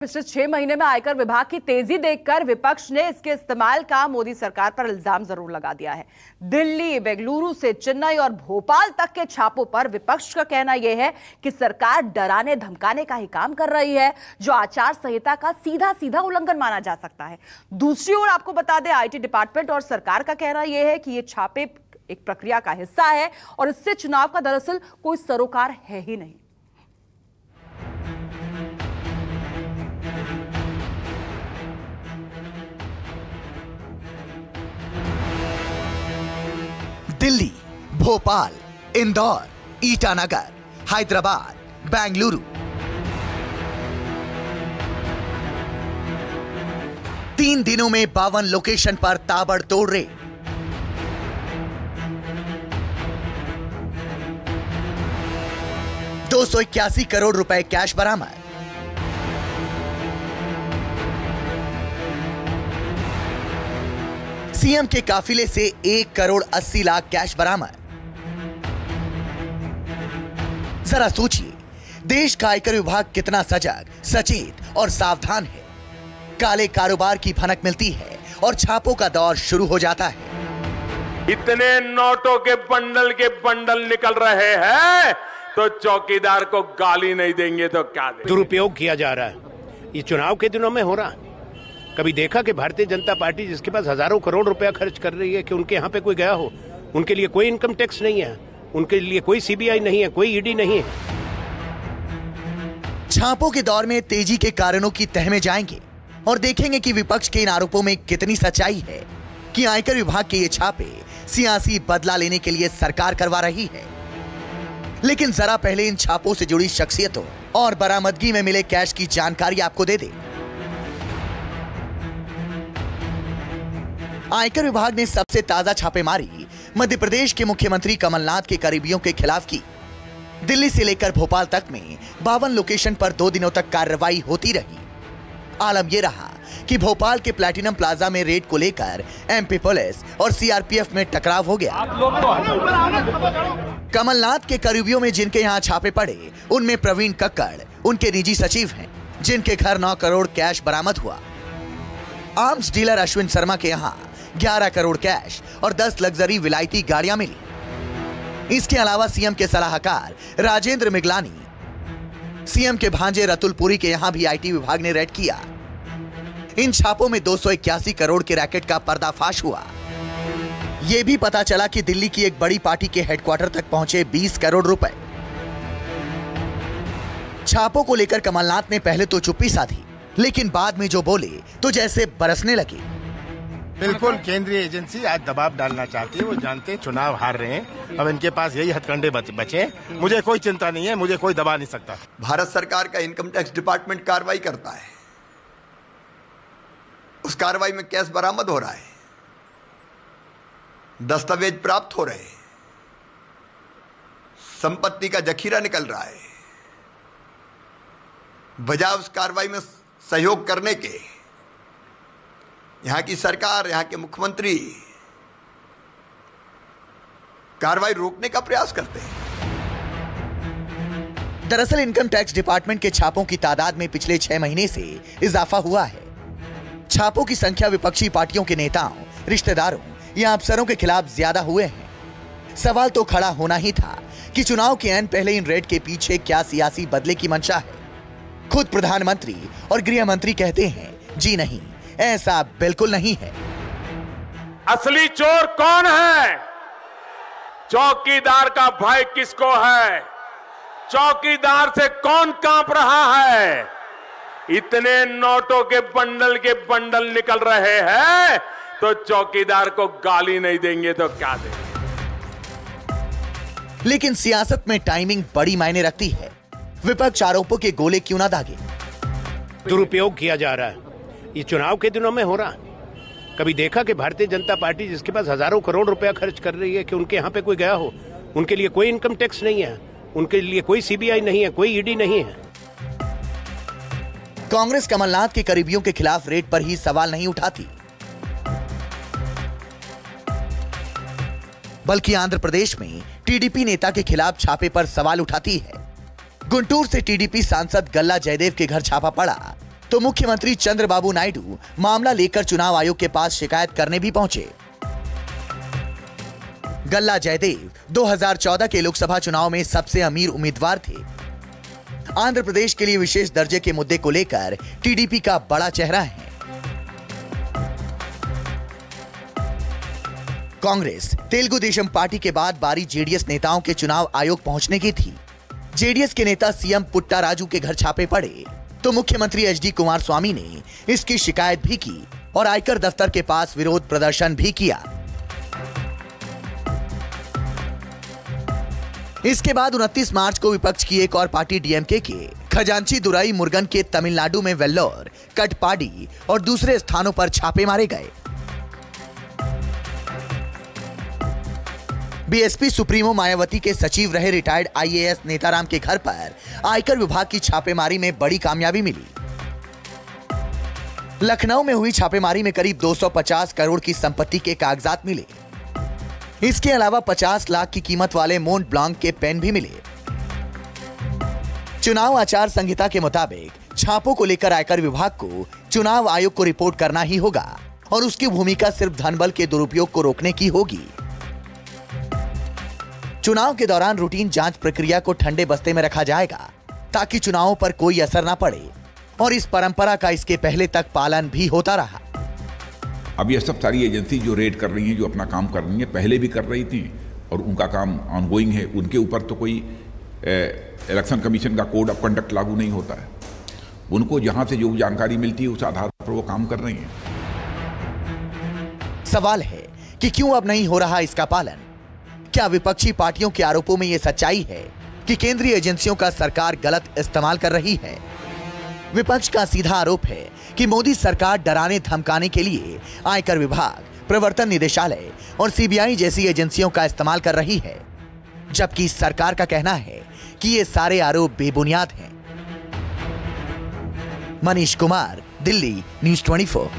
पिछले 6 महीने में आयकर विभाग की तेजी देखकर विपक्ष ने इसके इस्तेमाल का मोदी सरकार पर इल्जाम जरूर लगा दिया है। दिल्ली, बेंगलुरु से चेन्नई और भोपाल तक के छापों पर विपक्ष का कहना यह है कि सरकार डराने धमकाने का ही काम कर रही है, जो आचार संहिता का सीधा सीधा उल्लंघन माना जा सकता है। दूसरी ओर आपको बता दें, आईटी डिपार्टमेंट और सरकार का कहना यह है कि ये छापे एक प्रक्रिया का हिस्सा है और इससे चुनाव का दरअसल कोई सरोकार है ही नहीं। दिल्ली, भोपाल, इंदौर, ईटानगर, हैदराबाद, बेंगलुरु, 3 दिनों में 52 लोकेशन पर ताबड़तोड़ रेड। ₹281 करोड़ कैश बरामद। सीएम के काफिले से 1 करोड़ 80 लाख कैश बरामद। जरा सोचिए, देश का आयकर विभाग कितना सजग, सचेत और सावधान है। काले कारोबार की भनक मिलती है और छापों का दौर शुरू हो जाता है। इतने नोटों के बंडल निकल रहे हैं तो चौकीदार को गाली नहीं देंगे तो क्या देंगे? दुरुपयोग किया जा रहा है। ये चुनाव के दिनों में हो रहा है। कभी देखा कि भारतीय जनता पार्टी जिसके पास हजारों करोड़ रुपया खर्च कर रही है कि उनके यहाँ पे कोई गया हो? उनके लिए कोई इनकम टैक्स नहीं है, उनके लिए कोई सीबीआई नहीं है, कोई ईडी नहीं है। छापों के दौर में तेजी के कारणों की तह में जाएंगे और देखेंगे कि विपक्ष के इन आरोपों में कितनी सच्चाई है कि आयकर विभाग के ये छापे सियासी बदला लेने के लिए सरकार करवा रही है। लेकिन जरा पहले इन छापों से जुड़ी शख्सियतों और बरामदगी में मिले कैश की जानकारी आपको दे दें। आयकर विभाग ने सबसे ताजा छापेमारी मध्य प्रदेश के मुख्यमंत्री कमलनाथ के करीबियों के खिलाफ की। दिल्ली से लेकर भोपाल तक में 52 लोकेशन पर 2 दिनों तक कार्रवाई होती रही। आलम यह रहा कि भोपाल के प्लैटिनम प्लाजा में रेड को लेकर एमपी पुलिस और सीआरपीएफ में टकराव हो गया। कमलनाथ के करीबियों में जिनके यहां छापे पड़े, उनमें प्रवीण कक्कड़ उनके निजी सचिव हैं, जिनके घर 9 करोड़ कैश बरामद हुआ। आर्म्स डीलर अश्विन शर्मा के यहां 11 करोड़ कैश और 10 लग्जरी विलायती गाड़ियां मिली। इसके अलावा सीएम के सलाहकार राजेंद्र मिगलानी, सीएम के भांजे रतुल पुरी के यहां भी आईटी विभाग ने रेड किया। इन छापों में 281 करोड़ के रैकेट का पर्दाफाश हुआ। यह भी पता चला कि दिल्ली की एक बड़ी पार्टी के हेडक्वार्टर तक पहुंचे 20 करोड़ रुपए। छापों को लेकर कमलनाथ ने पहले तो चुप्पी साधी, लेकिन बाद में जो बोले तो जैसे बरसने लगे। बिल्कुल, केंद्रीय एजेंसी आज दबाव डालना चाहती है। वो जानते हैं चुनाव हार रहे हैं, अब इनके पास यही हथकंडे बचे। मुझे कोई चिंता नहीं है, मुझे कोई दबा नहीं सकता। भारत सरकार का इनकम टैक्स डिपार्टमेंट कार्रवाई करता है, उस कार्रवाई में कैश बरामद हो रहा है, दस्तावेज प्राप्त हो रहे हैं, संपत्ति का जखीरा निकल रहा है। बजाय उस कार्रवाई में सहयोग करने के यहां की सरकार, यहां के मुख्यमंत्री कार्रवाई रोकने का प्रयास करते हैं। दरअसल इनकम टैक्स डिपार्टमेंट के छापों की तादाद में पिछले 6 महीने से इजाफा हुआ है। छापों की संख्या विपक्षी पार्टियों के नेताओं, रिश्तेदारों या अफसरों के खिलाफ ज्यादा हुए हैं। सवाल तो खड़ा होना ही था कि चुनाव के ऐन पहले इन रेड के पीछे क्या सियासी बदले की मंशा है। खुद प्रधानमंत्री और गृह मंत्री कहते हैं, जी नहीं, ऐसा बिल्कुल नहीं है। असली चोर कौन है? चौकीदार का भय किसको है? चौकीदार से कौन कांप रहा है? इतने नोटों के बंडल निकल रहे हैं तो चौकीदार को गाली नहीं देंगे तो क्या देंगे? लेकिन सियासत में टाइमिंग बड़ी मायने रखती है। विपक्ष आरोपों के गोले क्यों ना दागे? दुरुपयोग किया जा रहा है। ये चुनाव के दिनों में हो रहा है। कभी देखा कि भारतीय जनता पार्टी जिसके पास हजारों करोड़ रुपया खर्च कर रही है कि उनके यहाँ पे कोई गया हो? उनके लिए कोई इनकम टैक्स नहीं है, उनके लिए कोई सीबीआई नहीं है, कोई ईडी नहीं है। कांग्रेस कमलनाथ के करीबियों के खिलाफ रेड पर ही सवाल नहीं उठाती, बल्कि आंध्र प्रदेश में टीडीपी नेता के खिलाफ छापे पर सवाल उठाती है। गुंटूर से टीडीपी सांसद गल्ला जयदेव के घर छापा पड़ा तो मुख्यमंत्री चंद्रबाबू नायडू मामला लेकर चुनाव आयोग के पास शिकायत करने भी पहुंचे। गल्ला जयदेव 2014 के लोकसभा चुनाव में सबसे अमीर उम्मीदवार थे। आंध्र प्रदेश के लिए विशेष दर्जे के मुद्दे को लेकर टीडीपी का बड़ा चेहरा है। कांग्रेस तेलुगु देशम पार्टी के बाद बारी जेडीएस नेताओं के चुनाव आयोग पहुंचने की थी। जेडीएस के नेता सीएम पुट्टाराजू के घर छापे पड़े तो मुख्यमंत्री एचडी कुमारस्वामी ने इसकी शिकायत भी की और आयकर दफ्तर के पास विरोध प्रदर्शन भी किया। इसके बाद 29 मार्च को विपक्ष की एक और पार्टी डीएमके के खजांची दुराई मुरुगन के तमिलनाडु में वेल्लोर, कटपाडी और दूसरे स्थानों पर छापे मारे गए। बीएसपी सुप्रीमो मायावती के सचिव रहे रिटायर्ड आईएएस नेताराम के घर पर आयकर विभाग की छापेमारी में बड़ी कामयाबी मिली। लखनऊ में हुई छापेमारी में करीब 250 करोड़ की संपत्ति के कागजात मिले। इसके अलावा 50 लाख की कीमत वाले मोंट ब्लांक के पेन भी मिले। चुनाव आचार संहिता के मुताबिक छापों को लेकर आयकर विभाग को चुनाव आयोग को रिपोर्ट करना ही होगा और उसकी भूमिका सिर्फ धनबल के दुरुपयोग को रोकने की होगी। चुनाव के दौरान रूटीन जांच प्रक्रिया को ठंडे बस्ते में रखा जाएगा ताकि चुनावों पर कोई असर न पड़े और इस परंपरा का इसके पहले तक पालन भी होता रहा। अब ये सब सारी एजेंसी जो रेड कर रही हैं, जो अपना काम कर रही हैं, पहले भी कर रही थी और उनका काम ऑनगोइंग है। उनके ऊपर तो कोई इलेक्शन कमीशन का कोड ऑफ कंडक्ट लागू नहीं होता है। उनको जहां से जो जानकारी मिलती है उस आधार पर वो काम कर रही हैं। सवाल है कि क्यों अब नहीं हो रहा इसका पालन? क्या विपक्षी पार्टियों के आरोपों में यह सच्चाई है कि केंद्रीय एजेंसियों का सरकार गलत इस्तेमाल कर रही है? विपक्ष का सीधा आरोप है कि मोदी सरकार डराने धमकाने के लिए आयकर विभाग, प्रवर्तन निदेशालय और सीबीआई जैसी एजेंसियों का इस्तेमाल कर रही है, जबकि सरकार का कहना है कि ये सारे आरोप बेबुनियाद हैं। मनीष कुमार, दिल्ली, न्यूज़ 24।